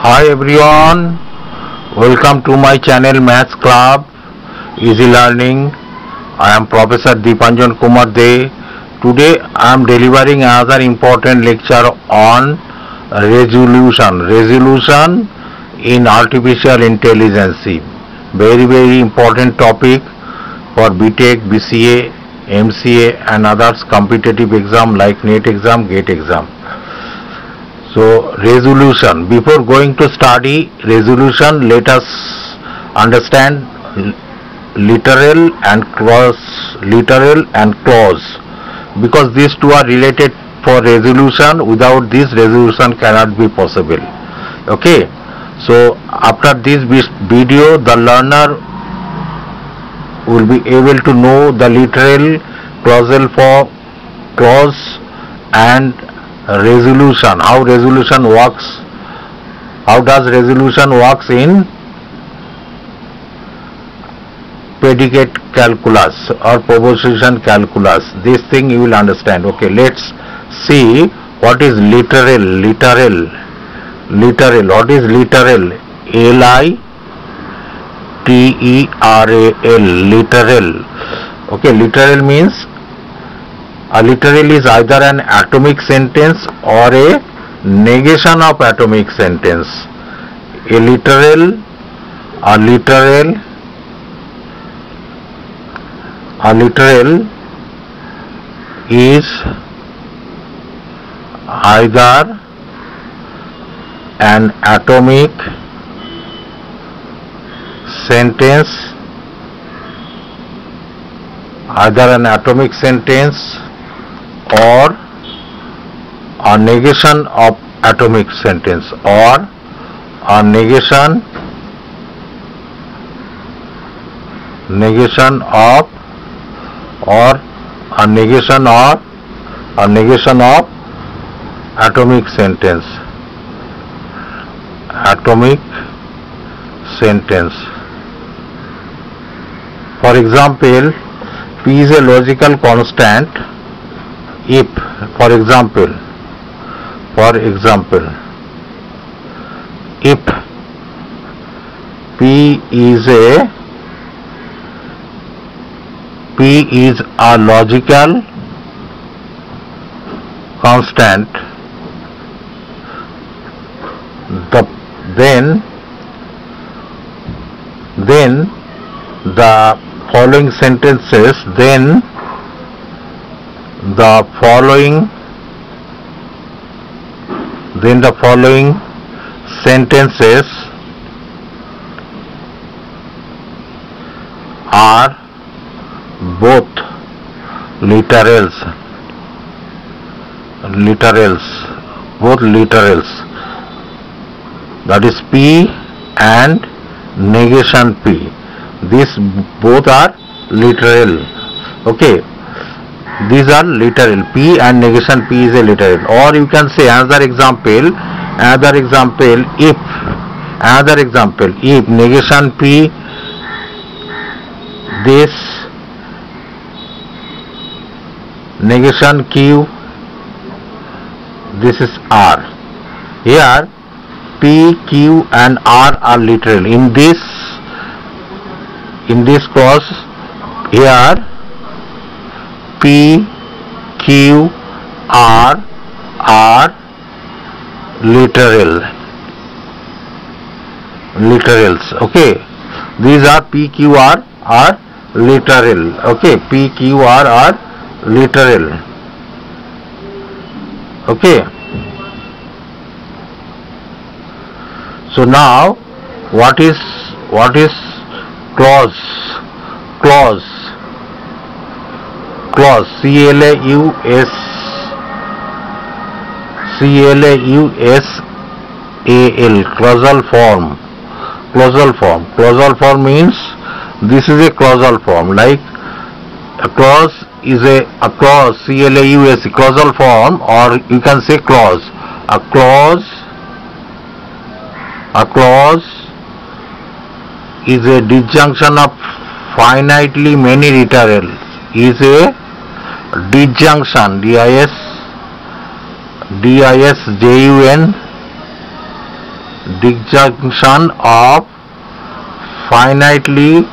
Hi everyone, welcome to my channel Maths Club Easy Learning. I am Professor Deepanjan Kumar De. Today I am delivering another important lecture on resolution in artificial intelligence. Very important topic for BTech, BCA, MCA and others competitive exam like NET exam, GATE exam. So resolution, before going to study resolution, let us understand literal and clause, because these two are related for resolution. Without this, resolution cannot be possible. Okay, so after this video the learner will be able to know the literal, clausal form, clause and resolution, how resolution works, how does resolution works in predicate calculus or proposition calculus. This thing you will understand. Okay, let's see what is literal. What is literal? Literal. Literal. Okay, literal means a literal is either an atomic sentence or a negation of atomic sentence. A literal is either an atomic sentence, or a negation of atomic sentence, or a negation of atomic sentence. For example, P is a logical constant if, for example, if P is a logical constant, then the following sentences, are both literals. That is P and negation P. These both are literal. Okay, these are literal. P and negation P is a literal. Or you can say another example, if negation P, this negation Q, this is R. Here P, Q and R are literal. In this clause, here P, Q, R are literals. Okay, these are P, Q, R are literal. Okay, P, Q, R are literal. Okay, so now what is clause? Clausal form means this is a clausal form. Like a clause is a clause, CLAUSE, clausal form, or you can say clause. A clause is a disjunction of finitely many literals. Is a disjunction, disjunction disjunction of finitely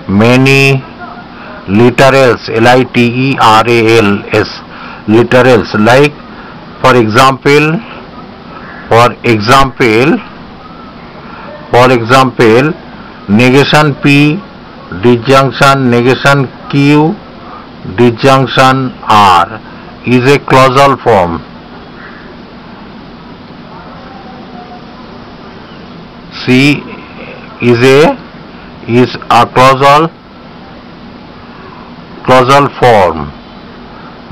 many literals, literals, literals, like for example negation P, disjunction negation Q, disjunction R is a clausal form. C is a clausal form.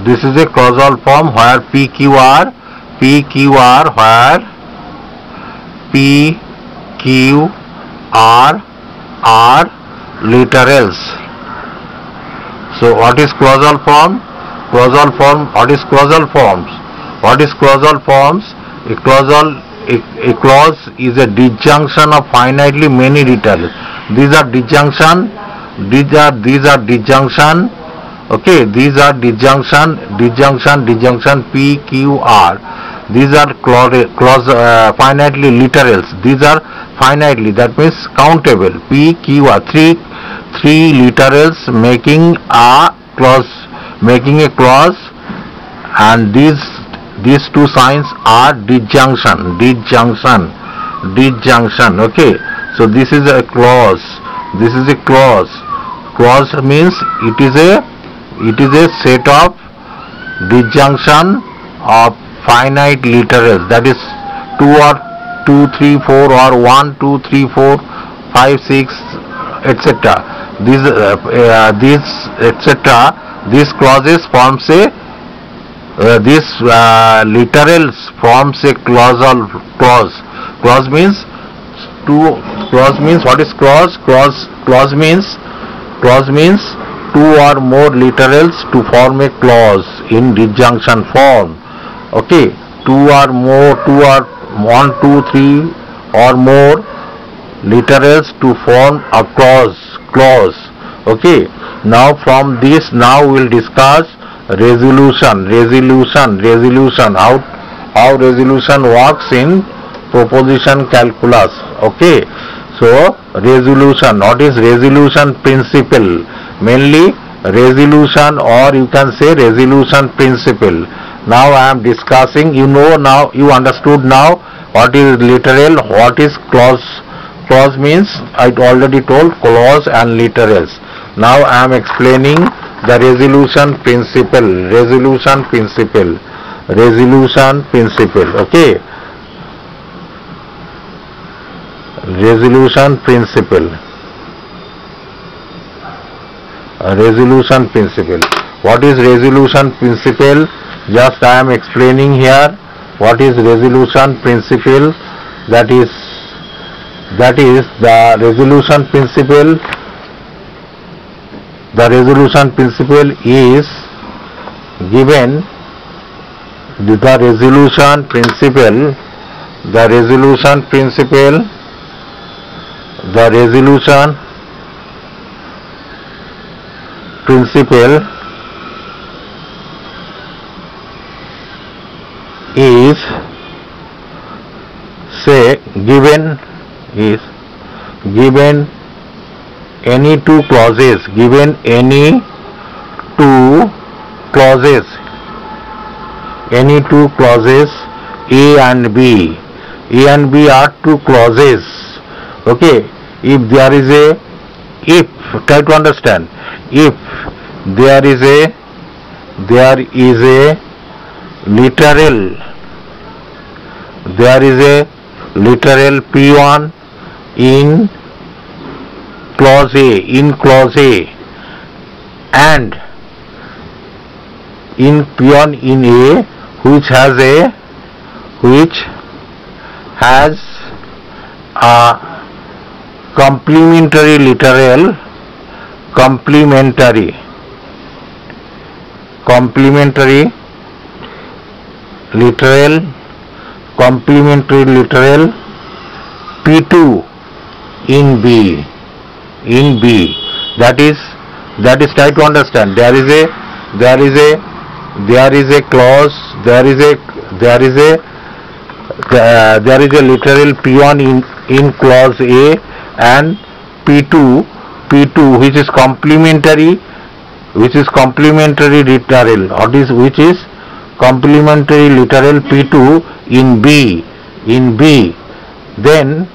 This is a clausal form where PQR where PQR are literals. So what is clausal form? What is clausal forms? A clause is a disjunction of finitely many literals. These are disjunction. Okay, these are disjunction P, Q, R. These are finitely literals. These are finitely, that means countable. P, Q, R. Three literals making a clause, and these two signs are disjunction. Okay, so this is a clause. Clause means it is a set of disjunction of finite literals, that is 2 or 2, 3, 4 or 1, 2, 3, 4, 5, 6, etc. These clauses forms a literals forms a clausal clause. Clause means what is clause? Clause means 2 or more literals to form a clause in disjunction form. Okay, 2 or 1, 2, 3 or more literals to form a clause. Okay, now from this, now we will discuss resolution. How resolution works in proposition calculus. Okay, so resolution. What is resolution principle? Mainly resolution, or you can say resolution principle. Now I am discussing, now you understood now what is literal, what is clause. Clause means I already told, clause and literals. Now I am explaining the resolution principle. Okay, resolution principle. What is resolution principle? Just I am explaining here what is resolution principle. That is the resolution principle. The resolution principle is given. The resolution principle is given any two clauses, A and B. A and B are two clauses. Okay, if there is a, try to understand, if there is a literal P1 in clause A, and in P1 in A which has a complementary literal P2 in B. That is try to understand, there is a there is a clause, there is a literal P1 in clause A, and P2 which is complementary literal, or which is complementary literal P2 in B. Then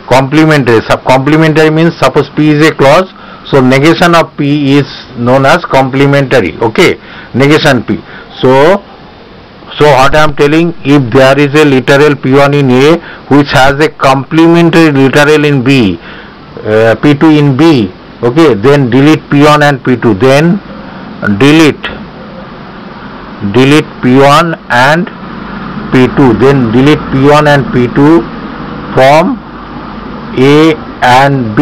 complementary means, suppose P is a clause, so negation of P is known as complementary. Okay, negation P. So what I am telling, if there is a literal P1 in A which has a complementary literal in B, P2 in B, okay, then delete P1 and P2, then delete P1 and P2, then delete P1 and P2 from A and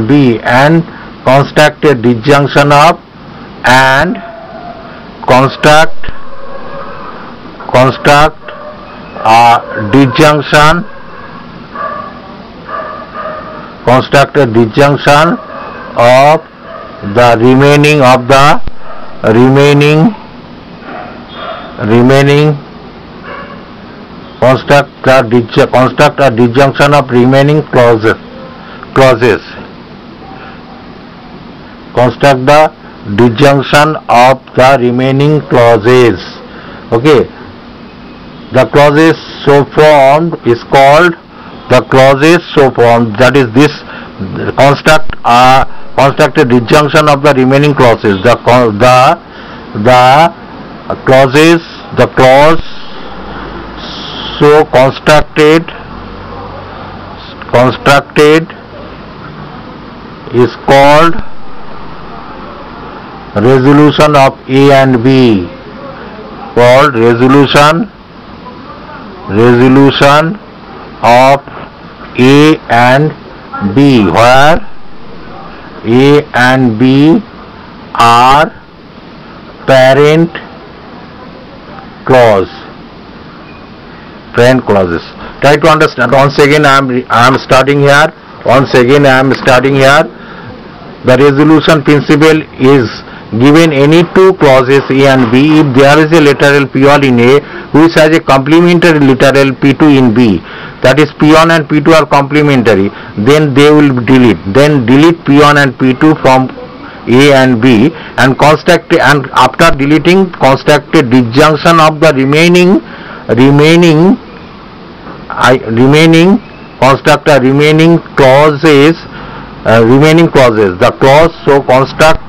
B, and construct a disjunction of, and construct a disjunction of the remaining construct a disjunction of remaining clauses. Construct the disjunction of the remaining clauses. Okay, the clauses so formed is called the clauses so formed. That is, this construct a disjunction of the remaining clauses. The clause so constructed is called resolution of A and B, called resolution of A and B, where A and B are parent clauses. Try to understand. Once again I am starting here. The resolution principle is given any two clauses A and B. If there is a literal P1 in A which has a complementary literal P2 in B, that is P1 and P2 are complementary, then they will delete. Then delete P1 and P2 from A and B, and after deleting, construct a disjunction of the remaining clauses. The clause so construct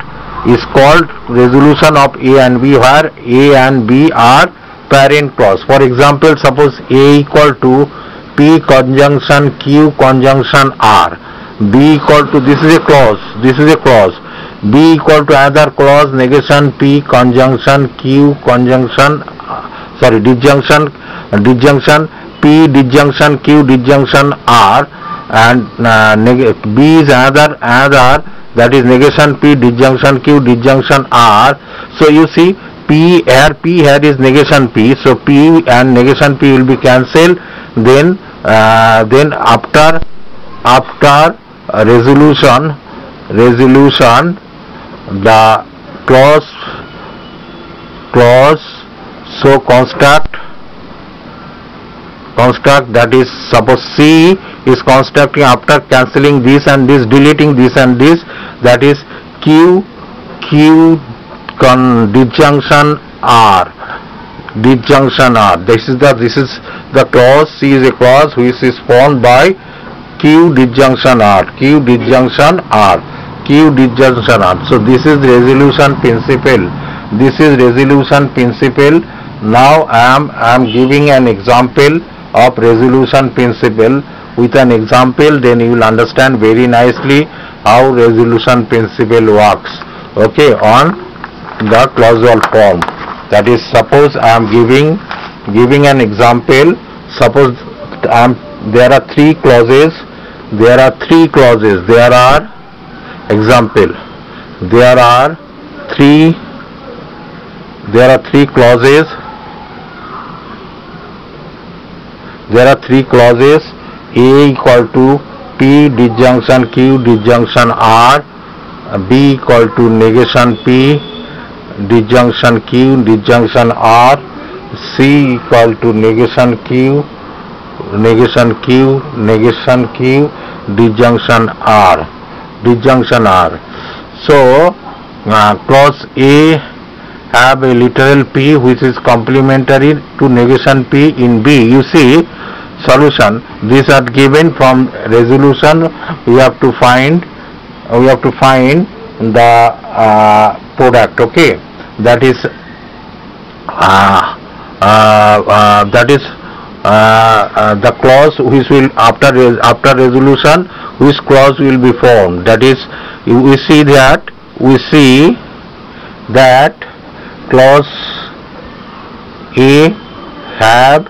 is called resolution of A and B, where A and B are parent clause. For example, suppose A equal to P conjunction Q conjunction R, B equal to, this is a clause, B equal to another clause, negation P conjunction Q conjunction, disjunction P disjunction Q disjunction R, and B is another, that is negation P disjunction Q disjunction R. So you see, P here is negation P, so P and negation P will be cancelled. Then after resolution, the clause so construct, that is, suppose C is constructing after cancelling this and this, deleting this and this, that is Q disjunction R. This is the clause. C is a clause which is formed by Q disjunction R. So this is resolution principle. Now I am giving an example of resolution principle. With an example, then you will understand very nicely how resolution principle works. Okay, on the clausal form. That is, suppose I am giving an example. Suppose there are three clauses. There are three clauses. There are three clauses. A equal to P disjunction Q disjunction R, B equal to negation P disjunction Q, disjunction R, C equal to negation Q, negation Q, negation Q, disjunction R, disjunction R. So clause A have a literal P which is complementary to negation P in B. You see, solution, these are given from resolution. We have to find the product. Okay, that is the clause which will after resolution, which clause will be formed. That is, we see that clause A have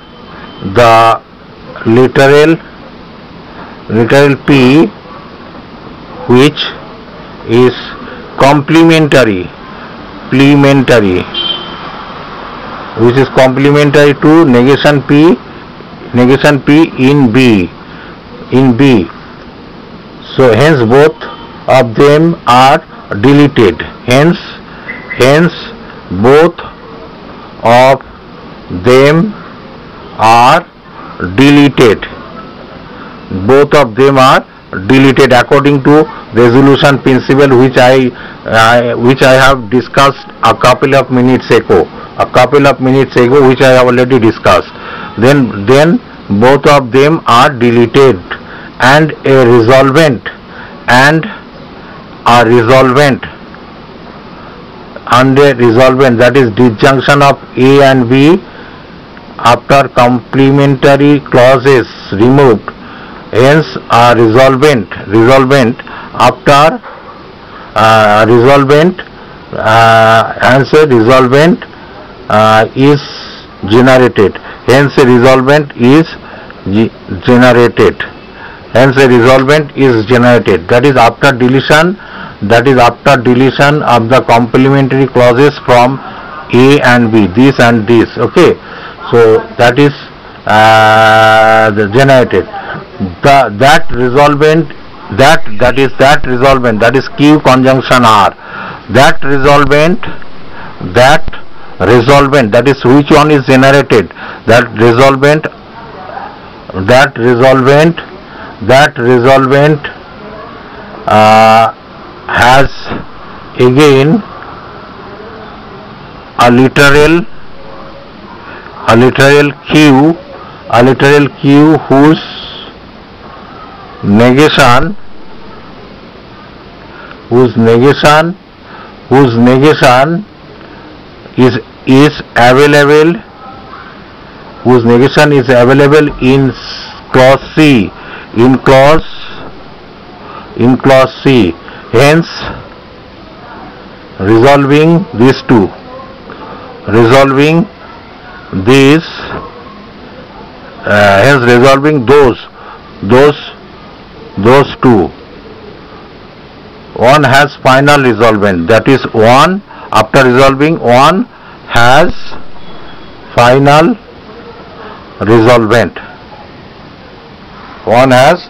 the literal P which is complementary to negation P in B. So hence both of them are deleted. Hence both of them are deleted. Both of them are deleted according to resolution principle, which I have discussed a couple of minutes ago, which I have already discussed. Then both of them are deleted, and a resolvent that is disjunction of A and B after complementary clauses removed. Hence a resolvent after is generated. Hence a resolvent is generated. That is after deletion. Of the complementary clauses from A and B, this and this. Okay, so that is generated. That resolvent, that is Q conjunction R. That resolvent, that is which one is generated. That resolvent has again a literal Q whose negation is available in clause C, in clause C. Hence resolving these two, hence resolving those two, one has final resolvent. That is, one after resolving, one has final resolvent. One has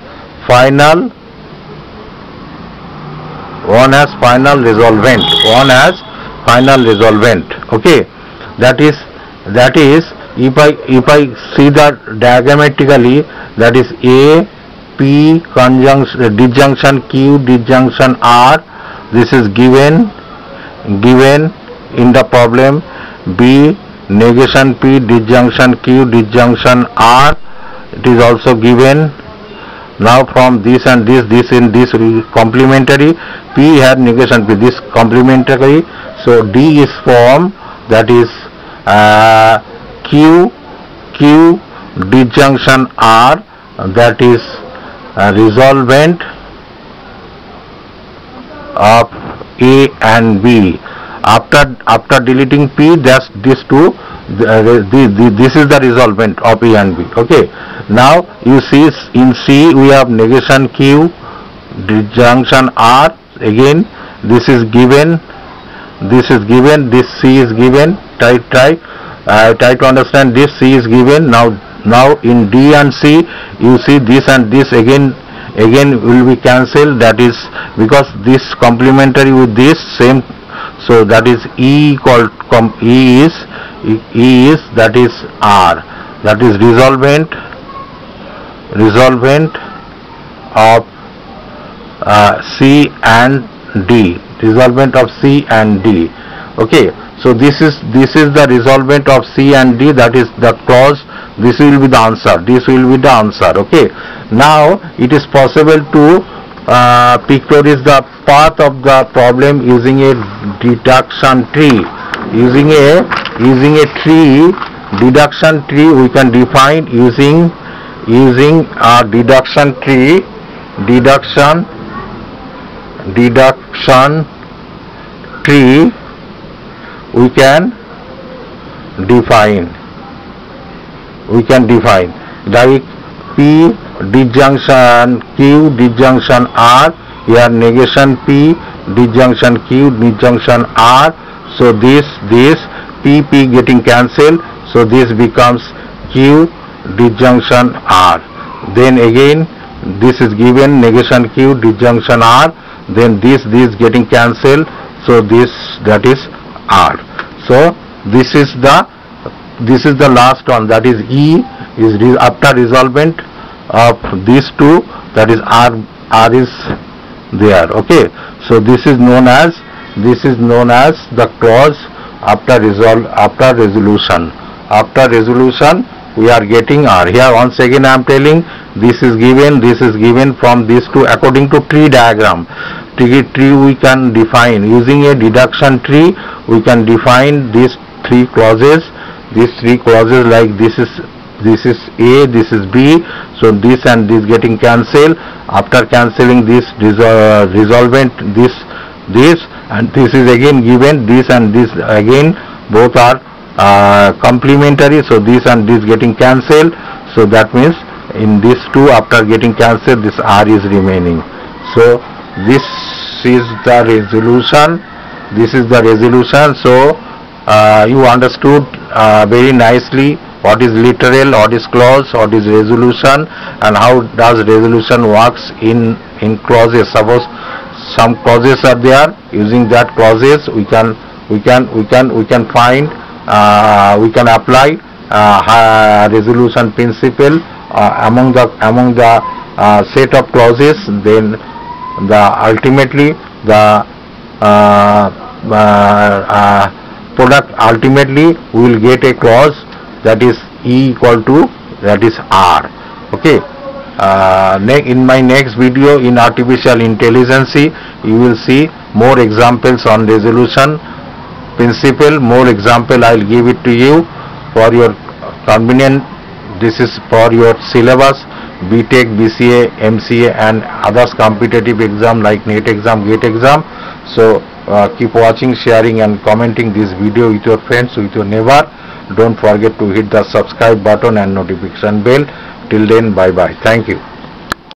final resolvent. Okay, that is if I see that diagrammatically, that is A P conjunction disjunction Q disjunction R. This is given in the problem. B negation P disjunction Q disjunction R. It is also given. Now from this and this in this complementary, P had negation P, this complementary. So D is formed, that is Q disjunction R, that is resolvent of A and B. After deleting P, that's these two. This is the resolvent of A and B. Okay. Now you see in C we have negation Q disjunction R. Again this is given. This C is given. Try to understand. This C is given. Now in D and C you see this and this again will be cancelled. That is because this complementary with this same So that is E equal E is that is R, that is resolvent of C and D, resolvent of C and D. Okay, so this is the resolvent of C and D, that is the clause. This will be the answer, okay. Now it is possible to pictorize the path of the problem using a deduction tree. Using a deduction tree we can define using a deduction tree we can define like P disjunction Q disjunction R, here negation P disjunction Q disjunction R. So this P getting cancelled, so this becomes Q disjunction R. Then again this is given negation Q disjunction R, then this getting cancelled, so that is R. So this is the last one, that is E is after resolvent of these two, that is R is there. Okay, so this is known as the clause after resolution. After resolution we are getting R. Here once again I am telling, this is given from these two according to tree diagram. Tree we can define using a deduction tree. We can define these three clauses. Like this is A, this is B, so this and this getting cancelled. After cancelling this resolvent, this and this is again given, this and this again both are complementary, so this and this getting cancelled. So that means in these two after getting cancelled, this R is remaining. So this is the resolution. So you understood very nicely what is literal, what is clause, what is resolution, and how does resolution works in clauses. Suppose some clauses are there, using that clauses we can find we can apply resolution principle among the set of clauses. Then ultimately the product ultimately we will get a clause that is E equal to that is R. Okay, in my next video in artificial intelligence you will see more examples on resolution principle. More example I will give it to you for your convenience. This is for your syllabus, BTech, BCA, MCA and others competitive exam like NET exam, GATE exam. So keep watching, sharing and commenting this video with your friends, with your neighbor. Don't forget to hit the subscribe button and notification bell. Till then, bye bye. Thank you.